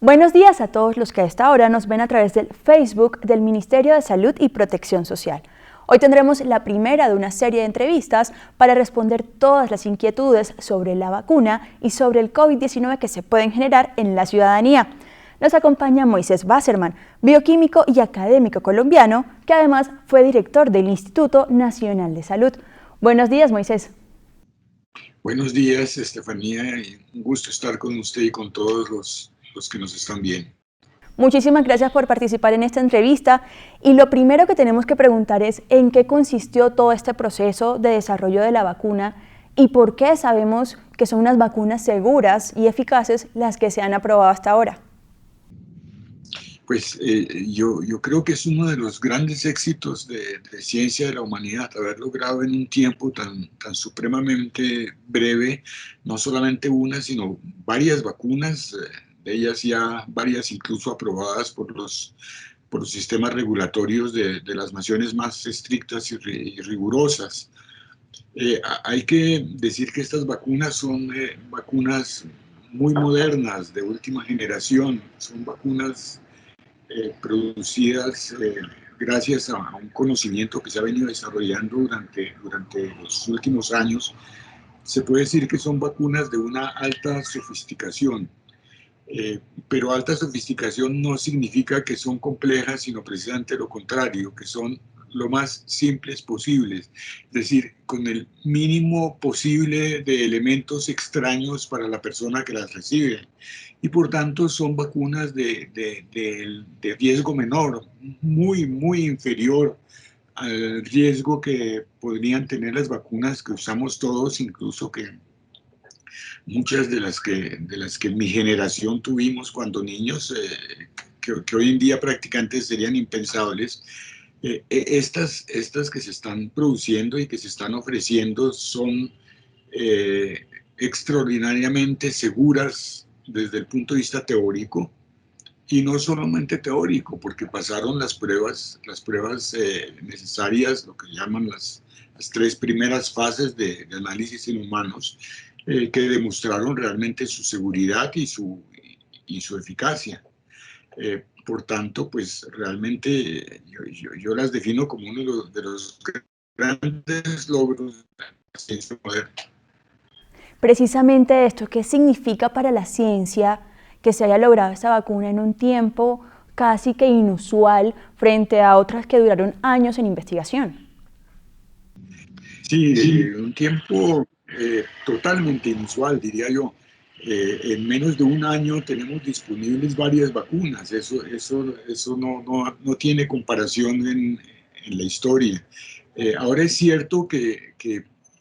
Buenos días a todos los que a esta hora nos ven a través del Facebook del Ministerio de Salud y Protección Social. Hoy tendremos la primera de una serie de entrevistas para responder todas las inquietudes sobre la vacuna y sobre el COVID-19 que se pueden generar en la ciudadanía. Nos acompaña Moisés Wasserman, bioquímico y académico colombiano, que además fue director del Instituto Nacional de Salud. Buenos días, Moisés. Buenos días, Estefanía, y un gusto estar con usted y con todos los que nos están viendo. Muchísimas gracias por participar en esta entrevista y lo primero que tenemos que preguntar es en qué consistió todo este proceso de desarrollo de la vacuna y por qué sabemos que son unas vacunas seguras y eficaces las que se han aprobado hasta ahora. Pues yo creo que es uno de los grandes éxitos de ciencia de la humanidad, haber logrado en un tiempo tan supremamente breve, no solamente una, sino varias vacunas, de ellas ya varias incluso aprobadas por los sistemas regulatorios de las naciones más estrictas y rigurosas. Hay que decir que estas vacunas son vacunas muy modernas, de última generación, son vacunas producidas gracias a un conocimiento que se ha venido desarrollando durante los últimos años. Se puede decir que son vacunas de una alta sofisticación, pero alta sofisticación no significa que son complejas, sino precisamente lo contrario, que son lo más simples posibles, es decir, con el mínimo posible de elementos extraños para la persona que las recibe. Y por tanto son vacunas de riesgo menor, muy inferior al riesgo que podrían tener las vacunas que usamos todos, incluso que muchas de las que mi generación tuvimos cuando niños, que hoy en día prácticamente serían impensables. Estas que se están produciendo y que se están ofreciendo son extraordinariamente seguras desde el punto de vista teórico, y no solamente teórico, porque pasaron las pruebas necesarias, lo que llaman las tres primeras fases de análisis en humanos, que demostraron realmente su seguridad y su eficacia. Por tanto, pues realmente yo las defino como uno de los grandes logros de la ciencia moderna. Precisamente esto, ¿qué significa para la ciencia que se haya logrado esta vacuna en un tiempo casi que inusual frente a otras que duraron años en investigación? Sí, un tiempo totalmente inusual, diría yo. En menos de un año tenemos disponibles varias vacunas. Eso no tiene comparación en la historia. Ahora es cierto que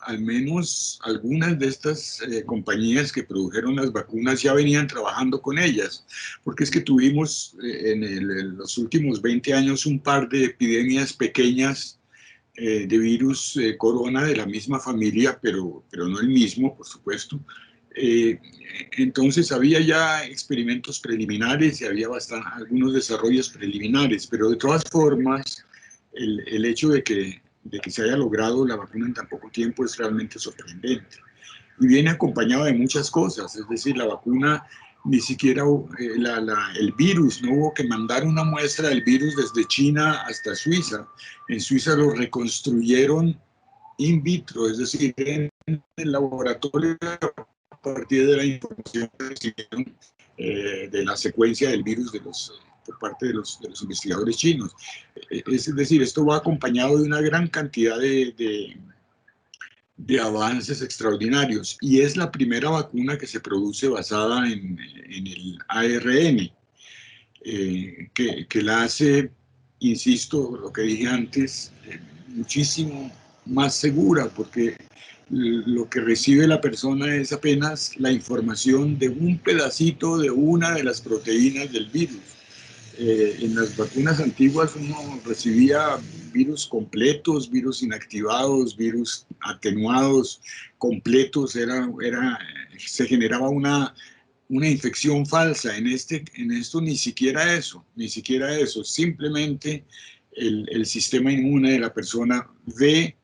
al menos algunas de estas compañías que produjeron las vacunas ya venían trabajando con ellas, porque es que tuvimos en los últimos 20 años un par de epidemias pequeñas de virus corona de la misma familia, pero no el mismo, por supuesto. Eh, entonces había ya experimentos preliminares y había algunos desarrollos preliminares, pero de todas formas el hecho de que se haya logrado la vacuna en tan poco tiempo es realmente sorprendente. Y viene acompañado de muchas cosas, es decir, la vacuna ni siquiera el virus, no hubo que mandar una muestra del virus desde China hasta Suiza. En Suiza lo reconstruyeron in vitro, es decir, en el laboratorio a partir de la información que recibieron de la secuencia del virus por parte de los investigadores chinos. Es decir, esto va acompañado de una gran cantidad de avances extraordinarios, y es la primera vacuna que se produce basada en el ARN, que la hace, insisto, lo que dije antes, muchísimo más segura, porque lo que recibe la persona es apenas la información de un pedacito de una de las proteínas del virus. En las vacunas antiguas uno recibía virus completos, virus inactivados, virus atenuados, completos, se generaba una infección falsa. En esto ni siquiera eso, simplemente el sistema inmune de la persona ve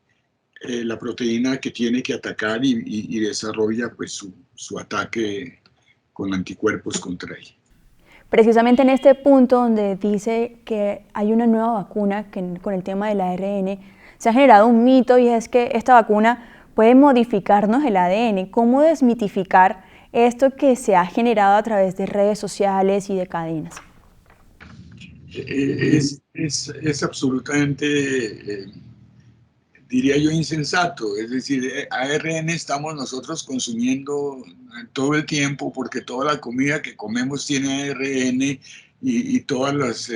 la proteína que tiene que atacar y desarrolla pues su ataque con anticuerpos contra ella. Precisamente en este punto donde dice que hay una nueva vacuna que con el tema del ARN se ha generado un mito y es que esta vacuna puede modificarnos el ADN. ¿Cómo desmitificar esto que se ha generado a través de redes sociales y de cadenas? Es absolutamente, diría yo, insensato. Es decir, ARN estamos nosotros consumiendo todo el tiempo porque toda la comida que comemos tiene ARN y todas las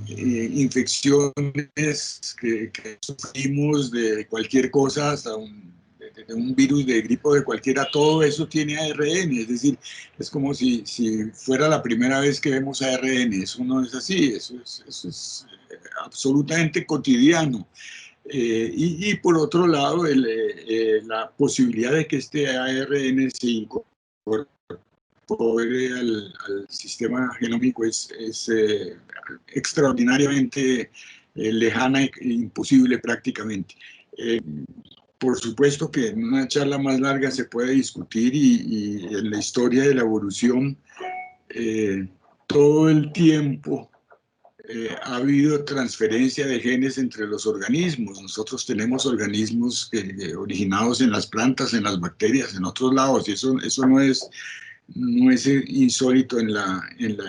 infecciones que sufrimos de cualquier cosa, hasta de un virus de gripe o de cualquiera, todo eso tiene ARN. Es decir, es como si fuera la primera vez que vemos ARN. Eso no es así, eso es absolutamente cotidiano. Y por otro lado, la posibilidad de que este ARN se incorpore al sistema genómico es extraordinariamente lejana e imposible prácticamente. Eh, por supuesto que en una charla más larga se puede discutir y en la historia de la evolución todo el tiempo ha habido transferencia de genes entre los organismos. Nosotros tenemos organismos originados en las plantas, en las bacterias, en otros lados, y eso no es insólito en la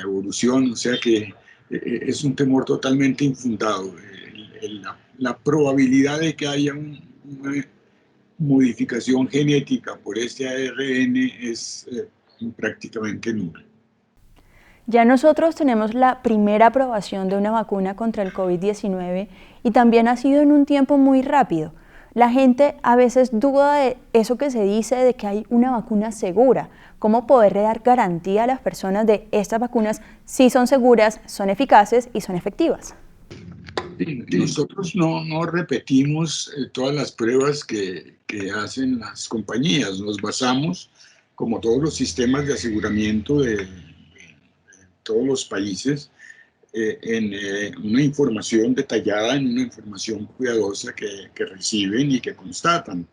evolución, o sea que es un temor totalmente infundado. La probabilidad de que haya una modificación genética por este ARN es prácticamente nula. Ya nosotros tenemos la primera aprobación de una vacuna contra el COVID-19 y también ha sido en un tiempo muy rápido. La gente a veces duda de eso que se dice de que hay una vacuna segura. ¿Cómo poder dar garantía a las personas de estas vacunas si son seguras, son eficaces y son efectivas? Sí, nosotros no repetimos todas las pruebas que hacen las compañías. Nos basamos, como todos los sistemas de aseguramiento de todos los países, en una información detallada, en una información cuidadosa que reciben y que constatan.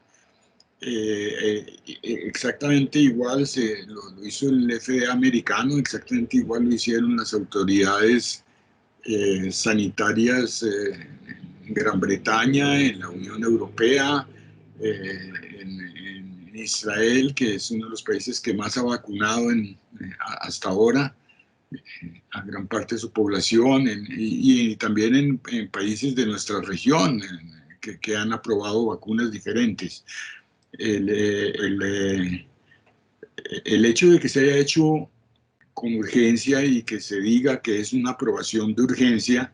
Exactamente igual lo hizo el FDA americano, exactamente igual lo hicieron las autoridades sanitarias en Gran Bretaña, en la Unión Europea, en Israel, que es uno de los países que más ha vacunado hasta ahora a gran parte de su población, y también en países de nuestra región que han aprobado vacunas diferentes. El, el hecho de que se haya hecho con urgencia y que se diga que es una aprobación de urgencia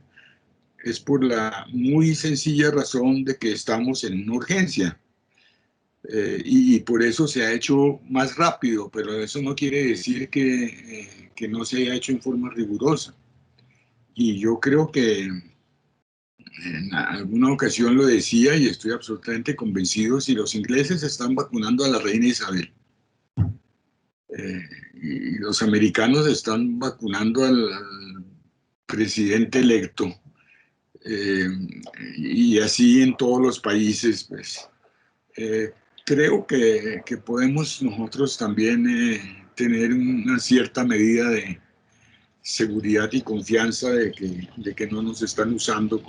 es por la muy sencilla razón de que estamos en una urgencia. Y por eso se ha hecho más rápido, pero eso no quiere decir que no se haya hecho en forma rigurosa. Y yo creo que en alguna ocasión lo decía y estoy absolutamente convencido, si los ingleses están vacunando a la reina Isabel y los americanos están vacunando al presidente electo, eh, y así en todos los países, pues eh, creo que podemos nosotros también tener una cierta medida de seguridad y confianza de que no nos están usando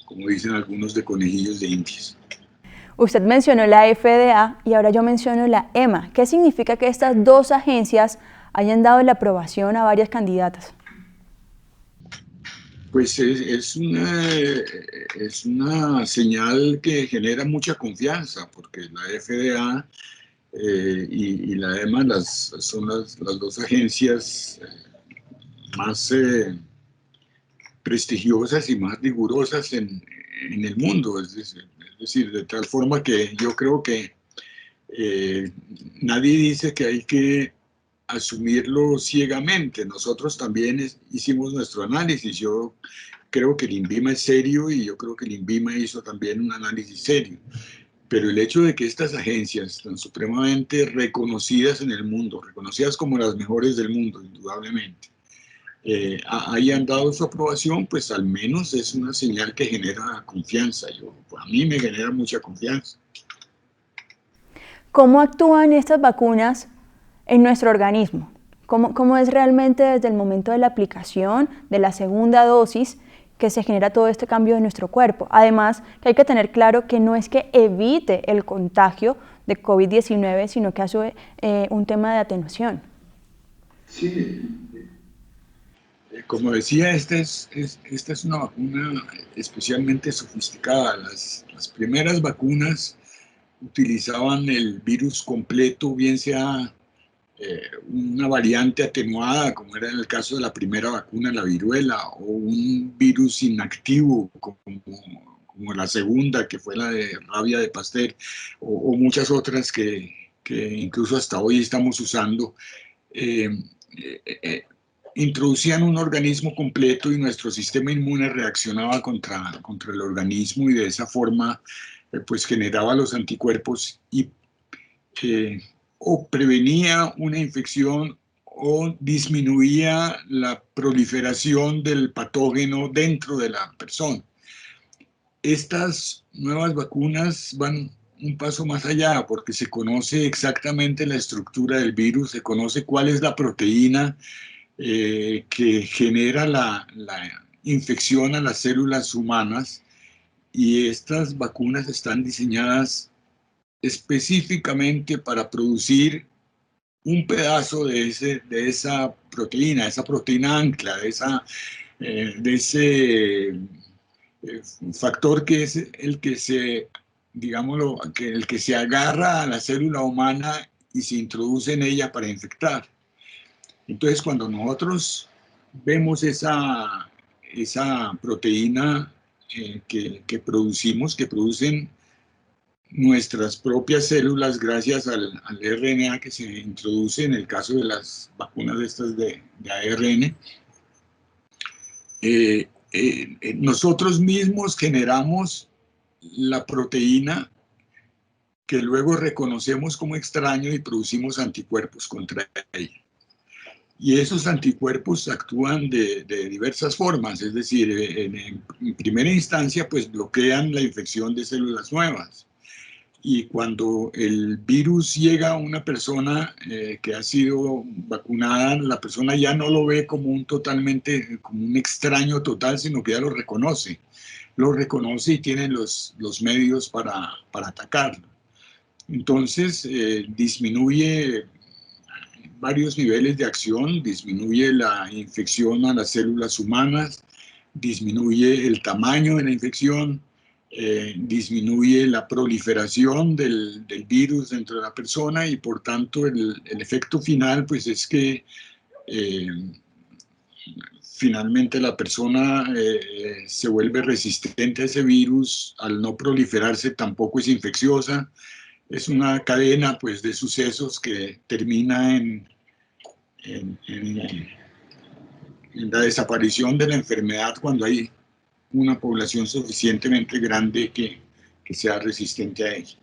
como dicen algunos, de conejillos de indias. Usted mencionó la FDA y ahora yo menciono la EMA. ¿Qué significa que estas dos agencias hayan dado la aprobación a varias candidatas? Pues es una señal que genera mucha confianza, porque la FDA y la EMA son las dos agencias más prestigiosas y más rigurosas en el mundo. Es decir, de tal forma que yo creo que eh, nadie dice que hay que asumirlo ciegamente. Nosotros también hicimos nuestro análisis. Yo creo que el INVIMA es serio y yo creo que el INVIMA hizo también un análisis serio. Pero el hecho de que estas agencias tan supremamente reconocidas en el mundo, reconocidas como las mejores del mundo, indudablemente, hayan dado su aprobación, pues al menos es una señal que genera confianza. A mí me genera mucha confianza. ¿Cómo actúan estas vacunas en nuestro organismo? ¿Cómo es realmente desde el momento de la aplicación de la segunda dosis que se genera todo este cambio de nuestro cuerpo? Además, que hay que tener claro que no es que evite el contagio de COVID-19, sino que hace un tema de atenuación. Sí, como decía, esta es una vacuna especialmente sofisticada. Las primeras vacunas utilizaban el virus completo, bien sea una variante atenuada, como era en el caso de la primera vacuna, la viruela, o un virus inactivo, como la segunda, que fue la de rabia de Pasteur, o muchas otras que incluso hasta hoy estamos usando. Eh, eh, eh, Introducían un organismo completo y nuestro sistema inmune reaccionaba contra el organismo y de esa forma pues generaba los anticuerpos y eh, o prevenía una infección o disminuía la proliferación del patógeno dentro de la persona. Estas nuevas vacunas van un paso más allá porque se conoce exactamente la estructura del virus, se conoce cuál es la proteína que genera la infección a las células humanas, y estas vacunas están diseñadas específicamente para producir un pedazo de esa proteína ancla, de ese factor que es el que se, digámoslo, el que se agarra a la célula humana y se introduce en ella para infectar. Entonces, cuando nosotros vemos esa proteína que producimos, que producen nuestras propias células gracias al RNA que se introduce en el caso de las vacunas estas de ARN, nosotros mismos generamos la proteína que luego reconocemos como extraño y producimos anticuerpos contra ella. Y esos anticuerpos actúan de diversas formas, es decir, en primera instancia, pues bloquean la infección de células nuevas. Y cuando el virus llega a una persona que ha sido vacunada, la persona ya no lo ve como como un extraño total, sino que ya lo reconoce. Lo reconoce y tiene los medios para atacarlo. Entonces, disminuye varios niveles de acción, disminuye la infección a las células humanas, disminuye el tamaño de la infección, disminuye la proliferación del virus dentro de la persona, y por tanto el efecto final pues es que eh, finalmente la persona se vuelve resistente a ese virus. Al no proliferarse tampoco es infecciosa. Es una cadena pues de sucesos que termina en, en, en la desaparición de la enfermedad cuando hay una población suficientemente grande que sea resistente a ella.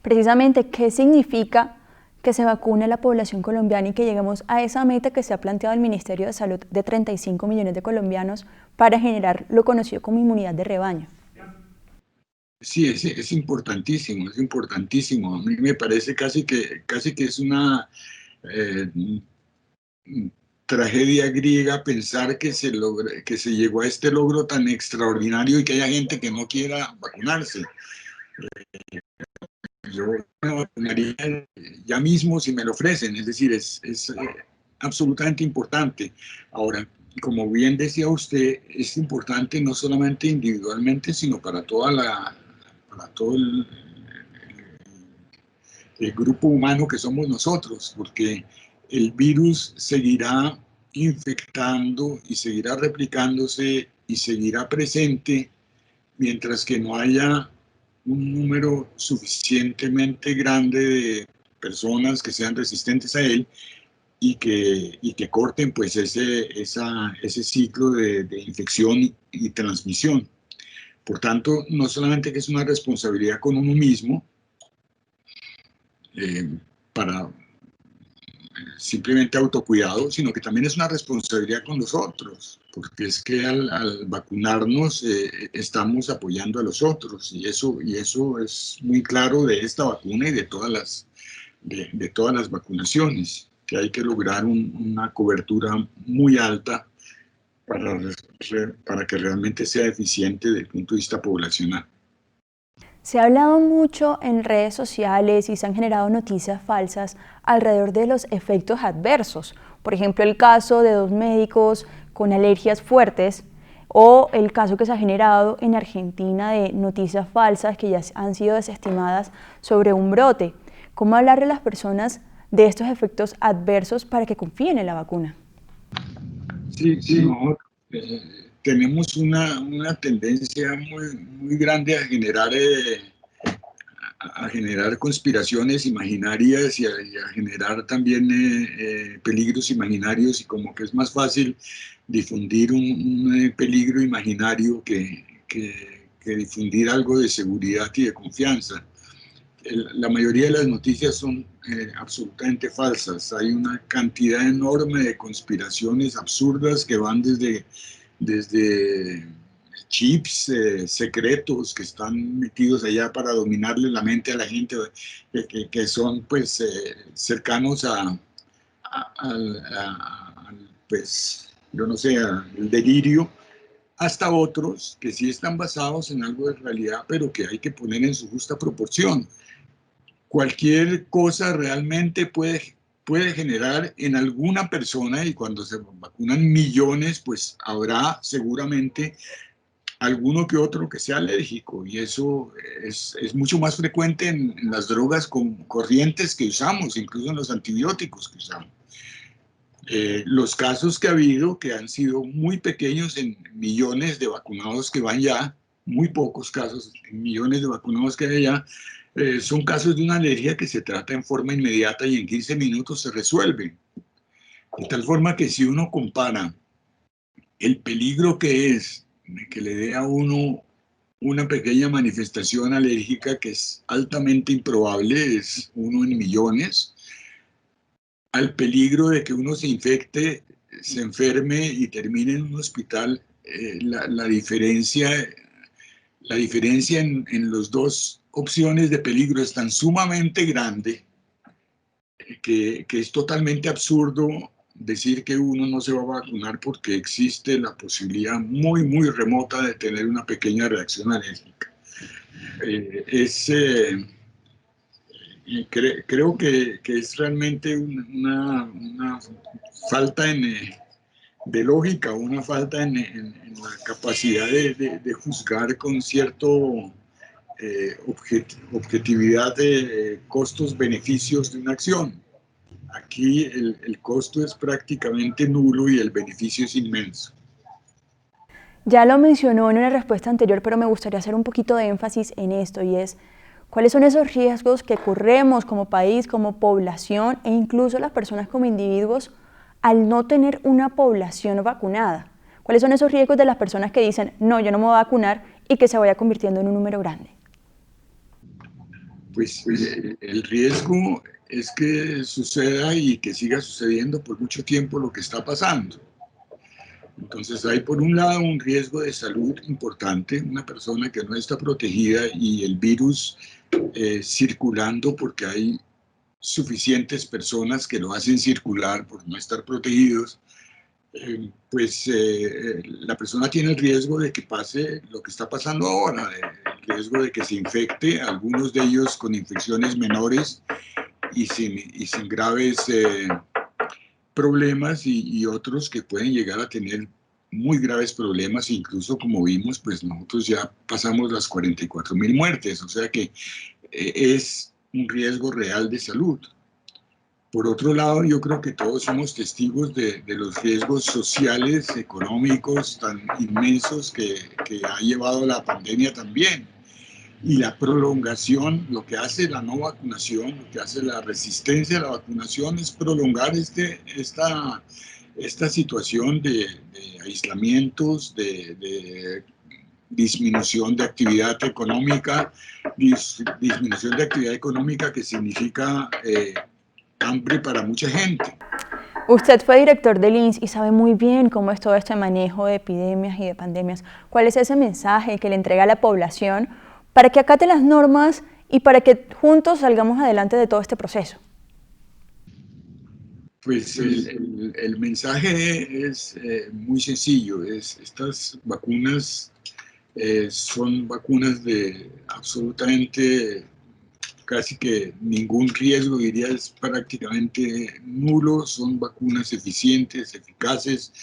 Precisamente, ¿qué significa que se vacune la población colombiana y que lleguemos a esa meta que se ha planteado el Ministerio de Salud de 35 millones de colombianos para generar lo conocido como inmunidad de rebaño? Sí, es importantísimo, es importantísimo. A mí me parece casi que es una eh, tragedia griega pensar que se llegó a este logro tan extraordinario y que haya gente que no quiera vacunarse. Yo me vacunaría ya mismo si me lo ofrecen, es decir, es absolutamente importante. Ahora, como bien decía usted, es importante no solamente individualmente, sino para para todo el grupo humano que somos nosotros, porque el virus seguirá infectando y seguirá replicándose y seguirá presente mientras que no haya un número suficientemente grande de personas que sean resistentes a él y que corten pues ese ciclo de infección y transmisión. Por tanto, no solamente que es una responsabilidad con uno mismo, eh, para simplemente autocuidado, sino que también es una responsabilidad con los otros, porque es que al vacunarnos estamos apoyando a los otros, y eso es muy claro de esta vacuna y de todas las vacunaciones, que hay que lograr una cobertura muy alta para que realmente sea eficiente desde el punto de vista poblacional. Se ha hablado mucho en redes sociales y se han generado noticias falsas alrededor de los efectos adversos. Por ejemplo, el caso de 2 médicos con alergias fuertes o el caso que se ha generado en Argentina de noticias falsas que ya han sido desestimadas sobre un brote. ¿Cómo hablarle a las personas de estos efectos adversos para que confíen en la vacuna? Sí, no, tenemos una tendencia muy grande a generar conspiraciones imaginarias y a generar también peligros imaginarios, y como que es más fácil difundir un peligro imaginario que difundir algo de seguridad y de confianza. La mayoría de las noticias son absolutamente falsas. Hay una cantidad enorme de conspiraciones absurdas que van desde chips secretos que están metidos allá para dominarle la mente a la gente, que son pues cercanos pues, yo no sé, al delirio, hasta otros que sí están basados en algo de realidad, pero que hay que poner en su justa proporción. Cualquier cosa realmente puede generar en alguna persona, y cuando se vacunan millones, pues habrá seguramente alguno que otro que sea alérgico, y eso es mucho más frecuente en las drogas corrientes que usamos, incluso en los antibióticos que usamos. Los casos que ha habido, que han sido muy pequeños en millones de vacunados que van ya, muy pocos casos en millones de vacunados que hay ya, son casos de una alergia que se trata en forma inmediata y en 15 minutos se resuelve. De tal forma que si uno compara el peligro que es de que le dé a uno una pequeña manifestación alérgica, que es altamente improbable, es 1 en millones, al peligro de que uno se infecte, se enferme y termine en un hospital, la diferencia en las dos opciones de peligro es tan sumamente grande que es totalmente absurdo decir que uno no se va a vacunar porque existe la posibilidad muy remota de tener una pequeña reacción alérgica. Creo que es realmente una falta de lógica, una falta en la capacidad de juzgar con cierto objetividad de costos-beneficios de una acción. Aquí el costo es prácticamente nulo y el beneficio es inmenso. Ya lo mencionó en una respuesta anterior, pero me gustaría hacer un poquito de énfasis en esto, y es cuáles son esos riesgos que corremos como país, como población e incluso las personas como individuos al no tener una población vacunada. ¿Cuáles son esos riesgos de las personas que dicen, no, yo no me voy a vacunar, y que se vaya convirtiendo en un número grande? Pues el riesgo es que suceda y que siga sucediendo por mucho tiempo lo que está pasando. Entonces hay por un lado un riesgo de salud importante, una persona que no está protegida y el virus circulando porque hay suficientes personas que lo hacen circular por no estar protegidos, la persona tiene el riesgo de que pase lo que está pasando ahora, el riesgo de que se infecte, algunos de ellos con infecciones menores y sin graves problemas, y otros que pueden llegar a tener muy graves problemas, incluso como vimos, pues nosotros ya pasamos las 44.000 muertes, o sea que es un riesgo real de salud. Por otro lado, yo creo que todos somos testigos de los riesgos sociales, económicos tan inmensos que ha llevado la pandemia también. Y la prolongación, lo que hace la no vacunación, lo que hace la resistencia a la vacunación es prolongar esta situación de aislamientos, de disminución de actividad económica, disminución de actividad económica que significa hambre para mucha gente. Usted fue director del INS y sabe muy bien cómo es todo este manejo de epidemias y de pandemias. ¿Cuál es ese mensaje que le entrega a la población para que acate las normas y para que juntos salgamos adelante de todo este proceso? Pues el mensaje es muy sencillo. Estas vacunas son vacunas de absolutamente casi que ningún riesgo, diría, es prácticamente nulo. Son vacunas eficientes, eficaces.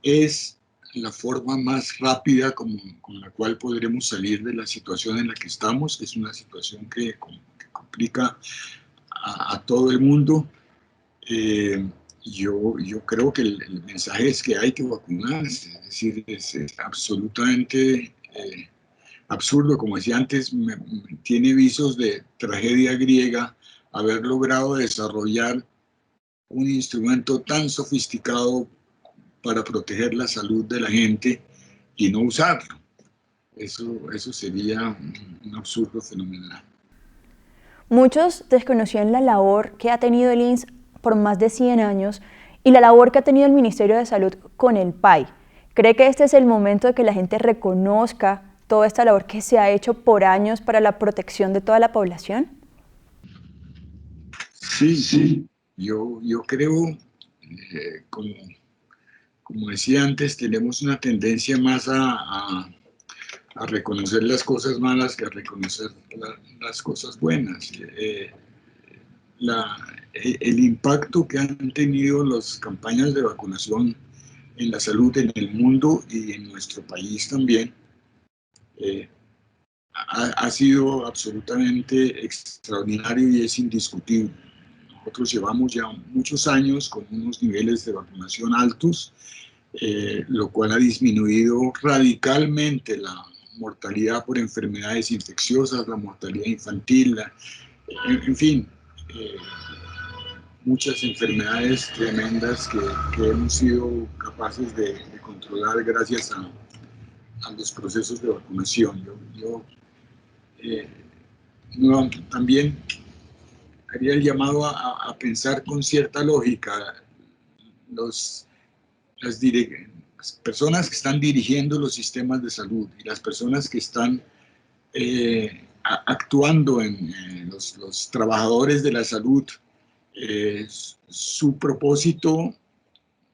Es la forma más rápida con la cual podremos salir de la situación en la que estamos, que es una situación que complica a todo el mundo. Eh, yo creo que el mensaje es que hay que vacunarse, es decir, es absolutamente absurdo, como decía antes, tiene visos de tragedia griega haber logrado desarrollar un instrumento tan sofisticado para proteger la salud de la gente y no usarlo. Eso sería un absurdo fenomenal. Muchos desconocían la labor que ha tenido el INS por más de 100 años y la labor que ha tenido el Ministerio de Salud con el PAI. ¿Cree que este es el momento de que la gente reconozca toda esta labor que se ha hecho por años para la protección de toda la población? Sí. Yo creo, como decía antes, tenemos una tendencia más a reconocer las cosas malas que a reconocer las cosas buenas. La, el impacto que han tenido las campañas de vacunación en la salud en el mundo y en nuestro país también ha sido absolutamente extraordinario y es indiscutible. Nosotros llevamos ya muchos años con unos niveles de vacunación altos, lo cual ha disminuido radicalmente la mortalidad por enfermedades infecciosas, la mortalidad infantil, en fin, eh, muchas enfermedades tremendas que hemos sido capaces de controlar gracias a los procesos de vacunación. Eh, no, también haría el llamado a pensar con cierta lógica. Los, las personas que están dirigiendo los sistemas de salud y las personas que están actuando en los trabajadores de la salud, su propósito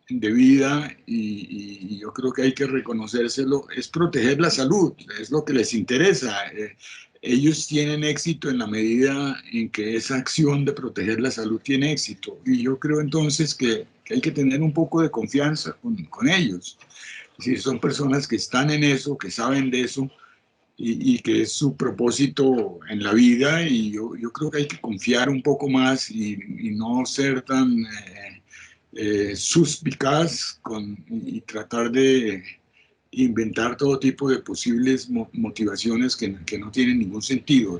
de vida, y yo creo que hay que reconocérselo, es proteger la salud, es lo que les interesa. Ellos tienen éxito en la medida en que esa acción de proteger la salud tiene éxito, y yo creo entonces que hay que tener un poco de confianza con ellos. Es decir, son personas que están en eso, que saben de eso, y que es su propósito en la vida, y yo creo que hay que confiar un poco más y no ser tan suspicaz y tratar de inventar todo tipo de posibles motivaciones que no tienen ningún sentido.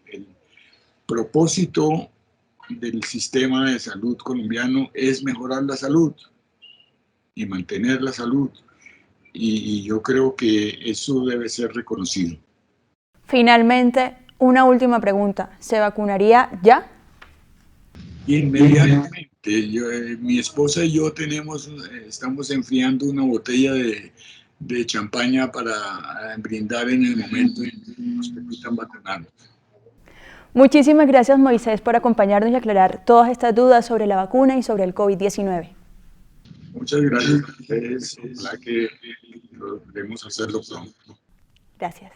El propósito del sistema de salud colombiano es mejorar la salud y mantener la salud, y yo creo que eso debe ser reconocido. Finalmente, una última pregunta. ¿Se vacunaría ya? Inmediatamente. Mi esposa y yo estamos enfriando una botella de champaña para brindar en el momento en que nos permitan vacunarnos. Muchísimas gracias, Moisés, por acompañarnos y aclarar todas estas dudas sobre la vacuna y sobre el COVID-19. Muchas gracias a ustedes. Ojalá que logremos hacerlo pronto. Gracias.